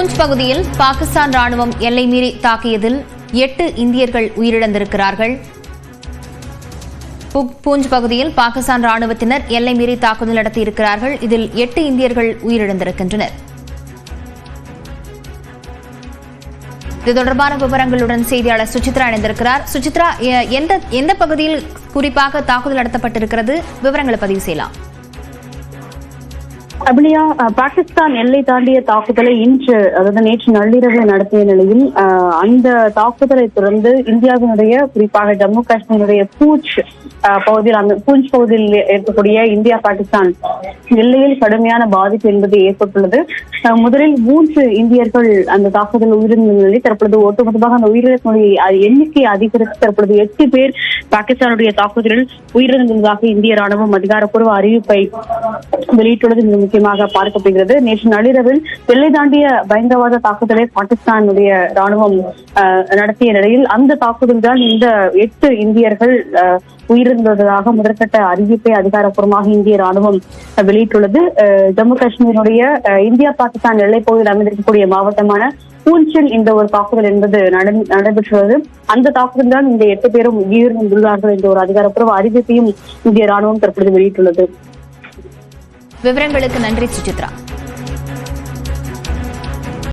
பூஞ்ச் பகுதியில் பாகிஸ்தான் ராணுவம் எல்லை மீறி தாக்கியதில் 8 இந்தியர்கள் உயிரிழந்திருக்கிறார்கள். பூஞ்ச் பகுதியில் பாகிஸ்தான் ராணுவத்தினர் எல்லை மீறி தாக்குதல் நடத்தியிருக்கிறார்கள். இதில் 8 இந்தியர்கள் உயிரிழந்திருக்கின்றனர். இது தொடர்பான விவரங்களுடன் செய்தியாளர் சுசித்ரா இணைந்திருக்கிறார். சுசித்ரா, எந்த பகுதியில் குறிப்பாக தாக்குதல் நடத்தப்பட்டிருக்கிறது? விவரங்களை பதிவு செய்யலாம். அபிலியா, பாகிஸ்தான் எல்லை தாண்டிய தாக்குதலை நேற்று நள்ளிரவு நடத்திய நிலையில் அந்த தாக்குதலை தொடர்ந்து இந்தியாவினுடைய குறிப்பாக ஜம்மு காஷ்மீருடைய பூஞ்ச் பகுதியில் இருக்கக்கூடிய இந்தியா பாகிஸ்தான் எல்லையில் கடுமையான பாதிப்பு என்பது ஏற்பட்டுள்ளது. முதலில் 3 இந்தியர்கள் அந்த தாக்குதல் உயிரிழந்த நிலையில் தற்பொழுது ஒட்டுமொத்தமாக அந்த உயிரிழப்புடைய எண்ணிக்கை அதிகரித்து தற்பொழுது 8 பேர் பாகிஸ்தானுடைய தாக்குதலில் உயிரிழந்துள்ளதாக இந்திய ராணுவம் அதிகாரப்பூர்வ அறிவிப்பை வெளியிட்டுள்ளது முக்கியமாக பார்க்கப்படுகிறது. நேற்று நள்ளிரவில் எல்லை தாண்டிய பயங்கரவாத தாக்குதலை பாகிஸ்தானுடைய ராணுவம் நடத்திய நிலையில் அந்த தாக்குதல் தான் இந்த 8 இந்தியர்கள் உயிரிழந்ததாக முதற்கட்ட அறிவிப்பை அதிகாரப்பூர்வமாக இந்திய ராணுவம் வெளியிட்டுள்ளது. ஜம்மு காஷ்மீருடைய இந்தியா பாகிஸ்தான் எல்லைப் பகுதியில் அமைந்திருக்கக்கூடிய மாவட்டமான பூஞ்சில் இந்த ஒரு தாக்குதல் என்பது நடைபெற்றுள்ளது. அந்த தாக்குதல் தான் இந்த 8 பேரும் உயிரிழந்துள்ளார்கள் என்ற ஒரு அதிகாரப்பூர்வ அறிவிப்பையும் இந்திய ராணுவம் தற்பொழுது வெளியிட்டுள்ளது. விவரங்களுக்கு நன்றி சுசித்ரா.